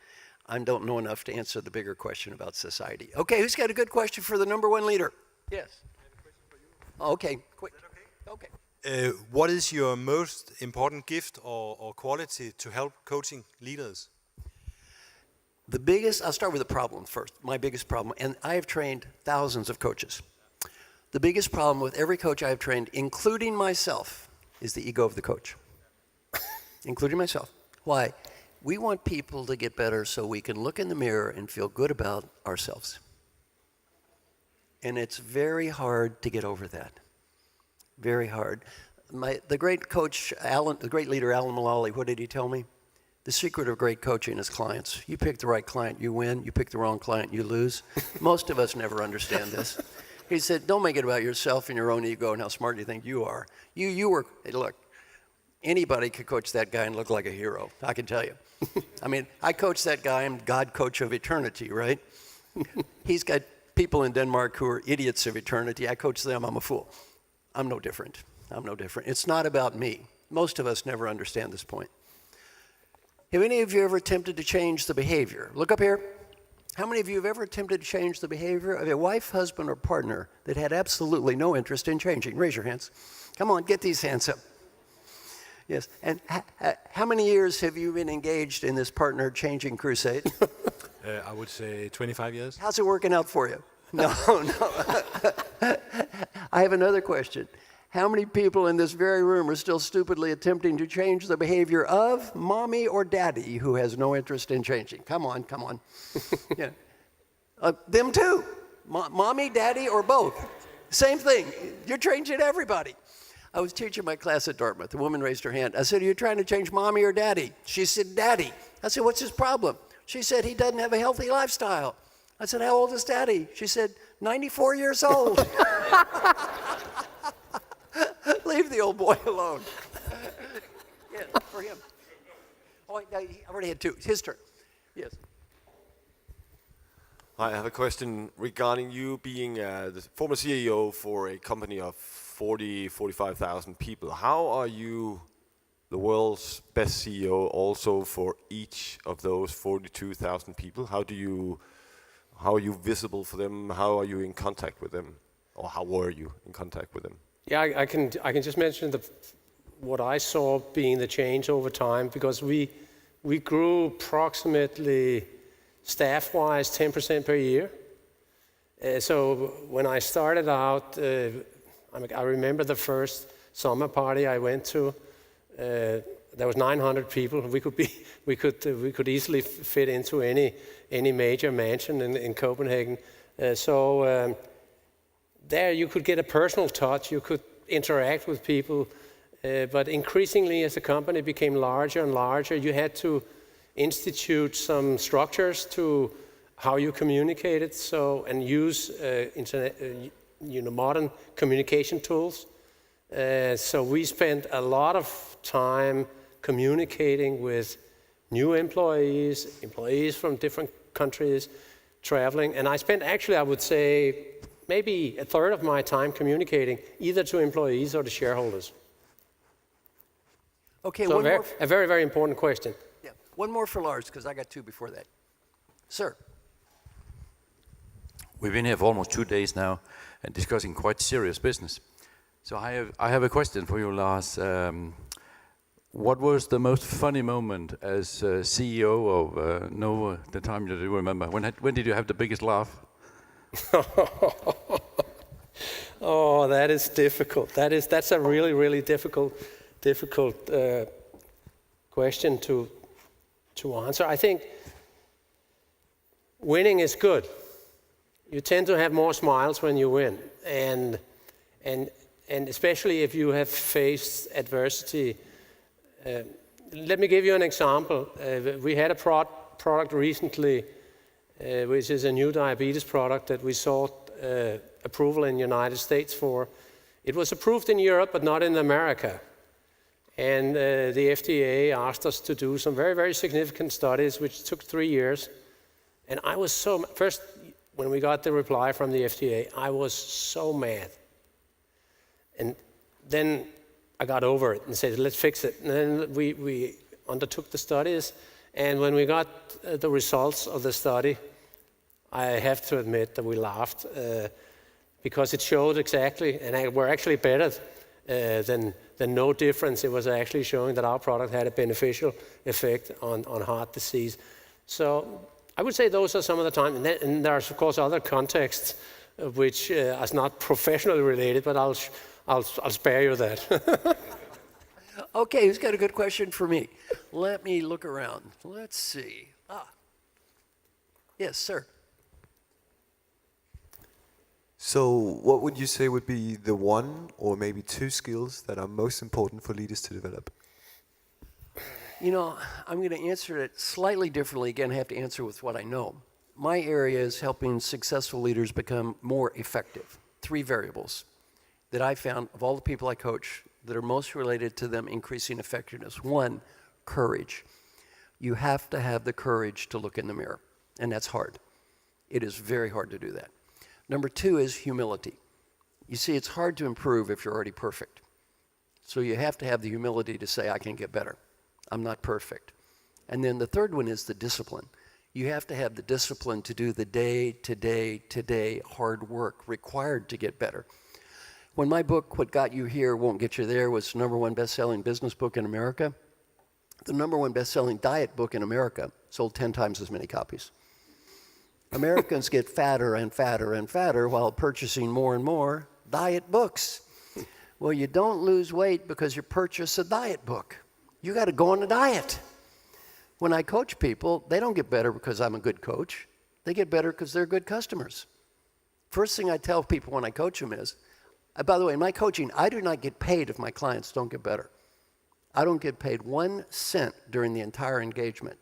I don't know enough to answer the bigger question about society. Okay, who's got a good question for the number one leader? Yes. Okay, quick. Okay. What is your most important gift or quality to help coaching leaders? The biggest, I'll start with the problem first, my biggest problem, and I have trained thousands of coaches. The biggest problem with every coach I have trained, including myself, is the ego of the coach. Including myself. Why? We want people to get better so we can look in the mirror and feel good about ourselves. And it's very hard to get over that. Very hard. The great coach, the great leader, Alan Mulally, what did he tell me? The secret of great coaching is clients. You pick the right client, you win. You pick the wrong client, you lose. Most of us never understand this. He said, don't make it about yourself and your own ego and how smart you think you are. You were, hey, look, anybody could coach that guy and look like a hero, I can tell you. I mean, I coach that guy, I'm God coach of eternity, right? He's got people in Denmark who are idiots of eternity. I coach them, I'm a fool. I'm no different. I'm no different. It's not about me. Most of us never understand this point. Have any of you ever attempted to change the behavior? Look up here. How many of you have ever attempted to change the behavior of a wife, husband, or partner that had absolutely no interest in changing? Raise your hands. Come on, get these hands up. Yes. And how many years have you been engaged in this partner changing crusade? I would say 25 years. How's it working out for you? No. I have another question. How many people in this very room are still stupidly attempting to change the behavior of mommy or daddy who has no interest in changing? Come on, come on. Yeah. Them too. Mommy, daddy, or both. Same thing. You're changing everybody. I was teaching my class at Dartmouth. The woman raised her hand. I said, are you trying to change mommy or daddy? She said, daddy. I said, what's his problem? She said, he doesn't have a healthy lifestyle. I said, how old is daddy? She said, 94 years old. Leave the old boy alone. Yeah, for him. Oh, I already had two. His turn. Yes. Hi, I have a question regarding you being the former CEO for a company of 45,000 people. How are you the world's best CEO also for each of those 42,000 people? How are you visible for them? How are you in contact with them? Or how were you in contact with them? Yeah, I can just mention what I saw being the change over time, because we grew approximately staff-wise 10% per year. So when I started out, I remember the first summer party I went to. There was 900 people. We could easily fit into any major mansion in Copenhagen. There you could get a personal touch. You could interact with people. But increasingly, as the company became larger and larger, you had to institute some structures to how you communicated. And use modern communication tools. So we spent a lot of time communicating with new employees from different countries, traveling. And I spent actually, I would say, maybe a third of my time communicating either to employees or to shareholders. Okay, so a very, very important question. Yeah, one more for Lars, because I got two before that. Sir. We've been here for almost 2 days now and discussing quite serious business. So I have a question for you, Lars. what was the most funny moment as CEO of Novo? The time you do remember? When did you have the biggest laugh? Oh, that is difficult. That's a really, really difficult question to answer. I think winning is good. You tend to have more smiles when you win, and especially if you have faced adversity. Let me give you an example. We had a product recently, which is a new diabetes product that we sought approval in the United States for. It was approved in Europe, but not in America. And the FDA asked us to do some very, very significant studies, which took 3 years. And I was first, when we got the reply from the FDA, I was so mad. And then I got over it and said, let's fix it. And then we undertook the studies. And when we got the results of the study, I have to admit that we laughed because it showed exactly, and we're actually better than no difference. It was actually showing that our product had a beneficial effect on heart disease. So I would say those are some of the times. And there's, of course, other contexts which are not professionally related, but I'll spare you that. Okay, who's got a good question for me? Let me look around. Let's see. Yes, sir. So what would you say would be the one or maybe two skills that are most important for leaders to develop? You know, I'm going to answer it slightly differently. Again, I have to answer with what I know. My area is helping successful leaders become more effective. 3 variables that I found of all the people I coach that are most related to them increasing effectiveness. 1, courage. You have to have the courage to look in the mirror, and that's hard. It is very hard to do that. Number 2 is humility. You see, it's hard to improve if you're already perfect. So you have to have the humility to say, I can get better. I'm not perfect. And then the 3rd one is the discipline. You have to have the discipline to do the day-to-day hard work required to get better. When my book, What Got You Here Won't Get You There, was the #1 best-selling business book in America, the #1 best-selling diet book in America sold 10 times as many copies. Americans get fatter and fatter and fatter while purchasing more and more diet books. Well, you don't lose weight because you purchase a diet book. You got to go on a diet. When I coach people, they don't get better because I'm a good coach. They get better because they're good customers. First thing I tell people when I coach them is, by the way, in my coaching, I do not get paid if my clients don't get better. I don't get paid 1 cent during the entire engagement.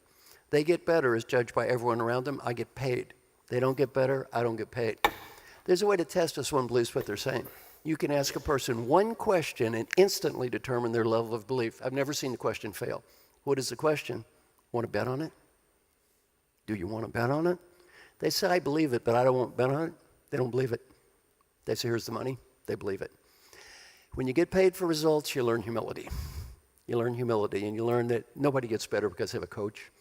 They get better as judged by everyone around them. I get paid. They don't get better, I don't get paid. There's a way to test if someone believes what they're saying. You can ask a person 1 question and instantly determine their level of belief. I've never seen the question fail. What is the question? Want to bet on it? Do you want to bet on it? They say, I believe it, but I don't want to bet on it. They don't believe it. They say, here's the money. They believe it. When you get paid for results, you learn humility. You learn humility, and you learn that nobody gets better because they have a coach.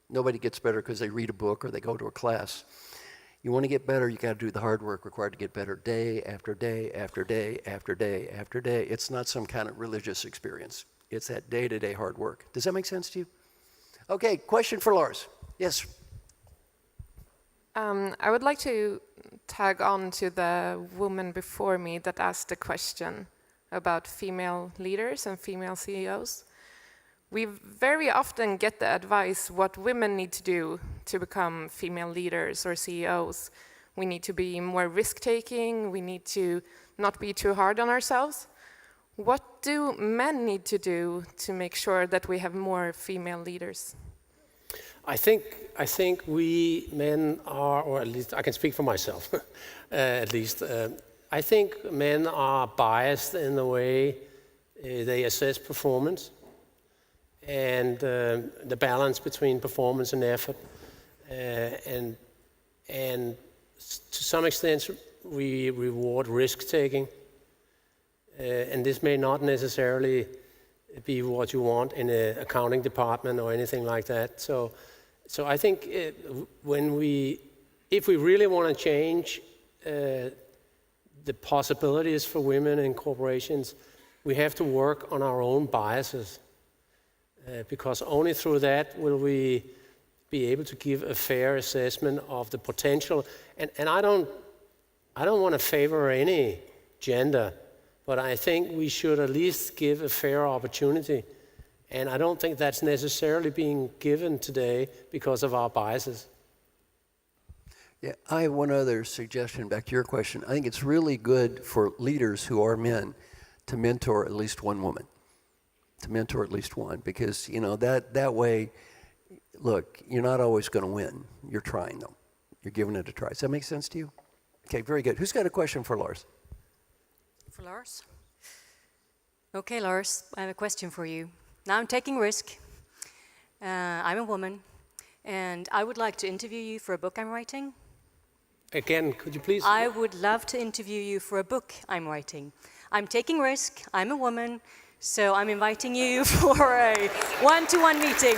Nobody gets better because they read a book or they go to a class. You want to get better, you got to do the hard work required to get better day after day after day after day after day. It's not some kind of religious experience. It's that day-to-day hard work. Does that make sense to you? Okay, question for Lars. Yes. I would like to tag on to the woman before me that asked the question about female leaders and female CEOs. We very often get the advice what women need to do to become female leaders or CEOs. We need to be more risk-taking. We need to not be too hard on ourselves. What do men need to do to make sure that we have more female leaders? I think we men are, or at least I can speak for myself, at least. I think men are biased in the way they assess performance and the balance between performance and effort. And to some extent, we reward risk-taking. And this may not necessarily be what you want in an accounting department or anything like that. So I think if we really want to change the possibilities for women in corporations, we have to work on our own biases. because only through that will we be able to give a fair assessment of the potential. And I don't want to favor any gender, but I think we should at least give a fair opportunity. And I don't think that's necessarily being given today because of our biases. Yeah, I have one other suggestion back to your question. I think it's really good for leaders who are men to mentor at least one woman. To mentor at least one, because that way, look, you're not always going to win. You're trying though. You're giving it a try. Does that make sense to you? Okay, very good. Who's got a question for Lars? For Lars? Okay, Lars, I have a question for you. Now I'm taking risk. I'm a woman, and I would like to interview you for a book I'm writing. Again, could you please? I would love to interview you for a book I'm writing. I'm taking risk. I'm a woman. So I'm inviting you for a one-to-one meeting.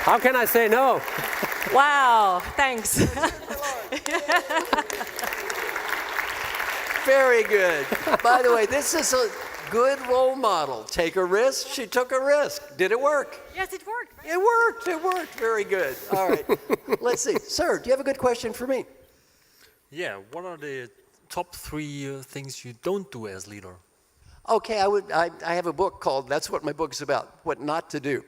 How can I say no? Wow, thanks. Very good. By the way, this is a good role model. Take a risk. She took a risk. Did it work? Yes, it worked. It worked. It worked. Very good. All right. Let's see. Sir, do you have a good question for me? Yeah, what are the top 3 things you don't do as leader? Okay, I have a book called, that's what my book is about, What Not to Do.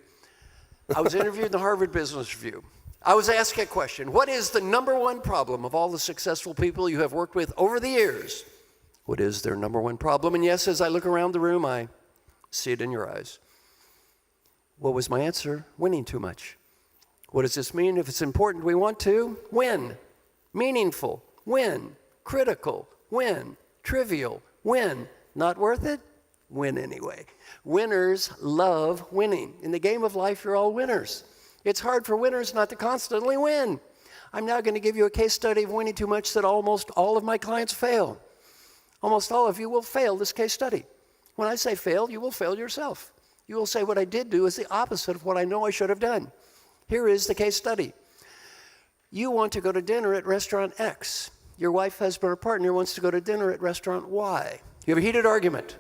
I was interviewed in the Harvard Business Review. I was asked a question, what is the #1 problem of all the successful people you have worked with over the years? What is their #1 problem? And yes, as I look around the room, I see it in your eyes. What was my answer? Winning too much. What does this mean? If it's important, we want to win. Meaningful, win. Critical, win. Trivial, win. Not worth it? Win anyway. Winners love winning. In the game of life, you're all winners. It's hard for winners not to constantly win. I'm now going to give you a case study of winning too much that almost all of my clients fail. Almost all of you will fail this case study. When I say fail, you will fail yourself. You will say what I did do is the opposite of what I know I should have done. Here is the case study. You want to go to dinner at restaurant X. Your wife, husband, or partner wants to go to dinner at restaurant Y. You have a heated argument.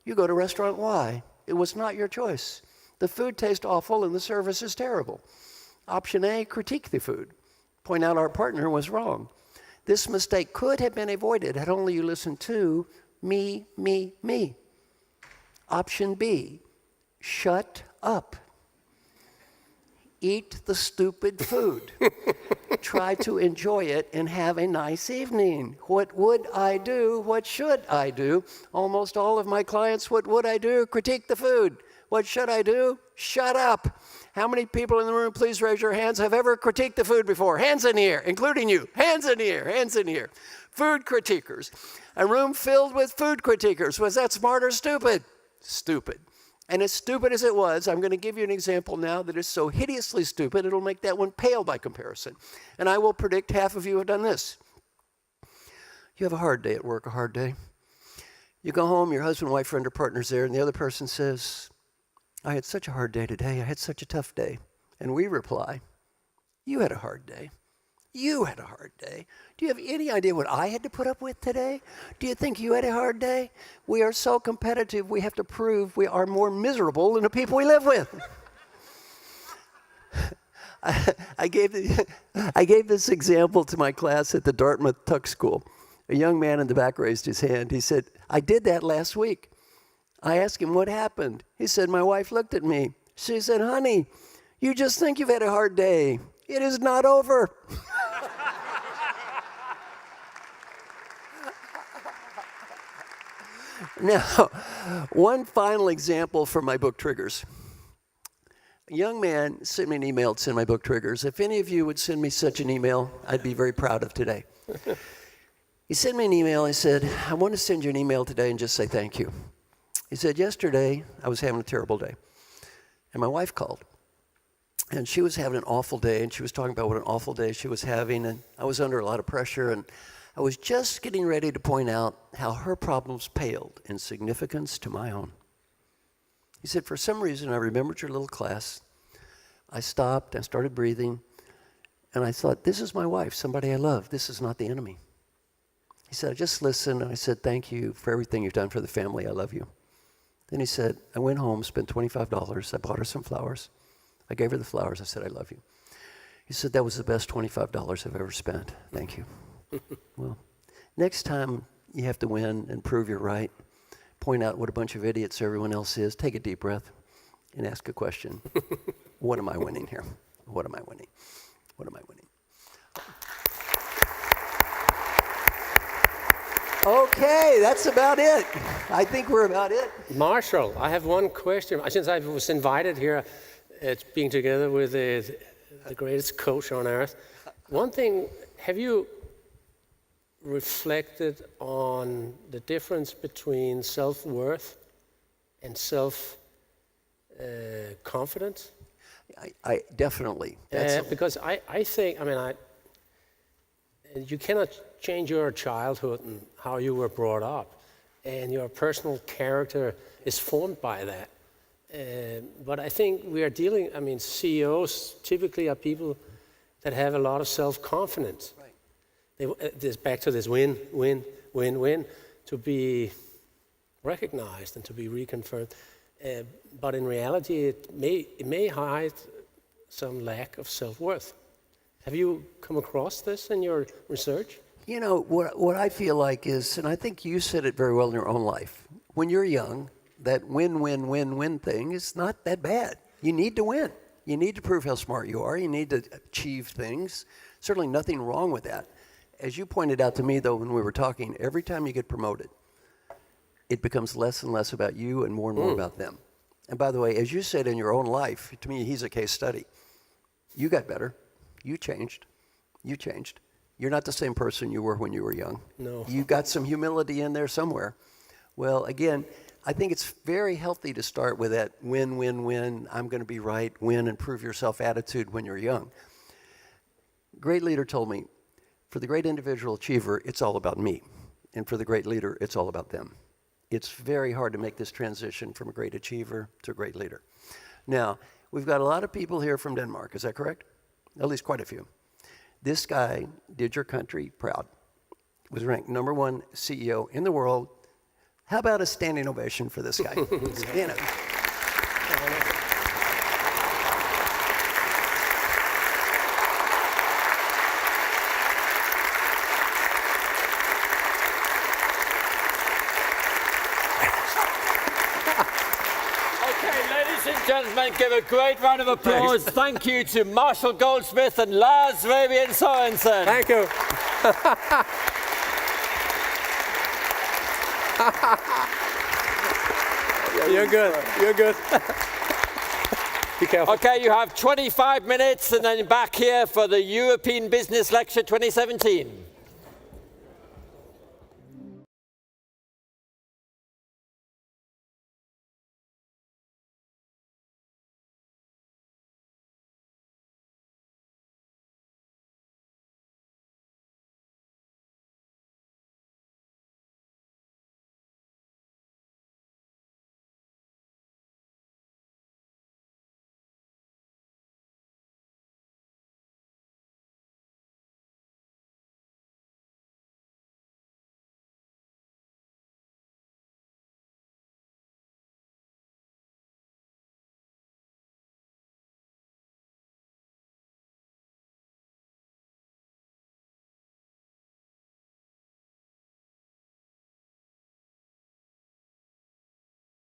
You go to restaurant Y. It was not your choice. The food tastes awful and the service is terrible. Option A, critique the food. Point out our partner was wrong. This mistake could have been avoided had only you listened to me, me, me. Option B, shut up. Eat the stupid food. Try to enjoy it and have a nice evening. What would I do? What should I do? Almost all of my clients, what would I do? Critique the food. What should I do? Shut up. How many people in the room, please raise your hands, have ever critiqued the food before? Hands in the air, including you. Hands in the air, hands in the air. Food critiquers. A room filled with food critiquers. Was that smart or stupid? Stupid. And as stupid as it was, I'm going to give you an example now that is so hideously stupid, it'll make that one pale by comparison. And I will predict half of you have done this. You have a hard day at work, a hard day. You go home, your husband, wife, friend, or partner's there, and the other person says, I had such a hard day today. I had such a tough day. And we reply, you had a hard day. You had a hard day. Do you have any idea what I had to put up with today? Do you think you had a hard day? We are so competitive, we have to prove we are more miserable than the people we live with. I gave this example to my class at the Dartmouth Tuck School. A young man in the back raised his hand. He said, I did that last week. I asked him what happened. He said, my wife looked at me. She said, honey, you just think you've had a hard day. It is not over. Now, one final example from my book, Triggers. A young man sent me an email to send my book, Triggers. If any of you would send me such an email, I'd be very proud of today. He sent me an email. He said, I want to send you an email today and just say thank you. He said, yesterday, I was having a terrible day. And my wife called. And she was having an awful day, and she was talking about what an awful day she was having, and I was under a lot of pressure, and I was just getting ready to point out how her problems paled in significance to my own. He said, for some reason, I remembered your little class. I stopped, I started breathing, and I thought, this is my wife, somebody I love. This is not the enemy. He said, I just listened, and I said, thank you for everything you've done for the family. I love you. Then he said, I went home, spent $25. I bought her some flowers. I gave her the flowers. I said, I love you. He said, that was the best $25 I've ever spent. Thank you. Well, next time you have to win and prove you're right, point out what a bunch of idiots everyone else is, take a deep breath, and ask a question. What am I winning here? What am I winning? What am I winning? Okay, that's about it. I think we're about it. Marshall, I have one question. Since I was invited here, being together with the greatest coach on earth, one thing, have you reflected on the difference between self-worth and self-confidence? I definitely. Because I think, you cannot change your childhood and how you were brought up, and your personal character is formed by that. But I think we are dealing, CEOs typically are people that have a lot of self-confidence. Right. Back to this win, to be recognized and to be reconfirmed. But in reality, it may hide some lack of self-worth. Have you come across this in your research? You know, what I feel like is, and I think you said it very well in your own life, when you're young, that win thing is not that bad. You need to win. You need to prove how smart you are. You need to achieve things. Certainly nothing wrong with that. As you pointed out to me, though, when we were talking, every time you get promoted, it becomes less and less about you and more about them. And by the way, as you said in your own life, to me, he's a case study. You got better. You changed. You changed. You're not the same person you were when you were young. No. You got some humility in there somewhere. Well, again, I think it's very healthy to start with that win, I'm going to be right, win and prove yourself attitude when you're young. Great leader told me, for the great individual achiever, it's all about me. And for the great leader, it's all about them. It's very hard to make this transition from a great achiever to a great leader. Now, we've got a lot of people here from Denmark, is that correct? At least quite a few. This guy did your country proud. Was ranked #1 CEO in the world. How about a standing ovation for this guy? Stand up. Gentlemen, give a great round of applause. Thank you to Marshall Goldsmith and Lars Rebien Sørensen. Thank you. You're good. You're good. Be careful. Okay, you have 25 minutes and then back here for the European Business Lecture 2017.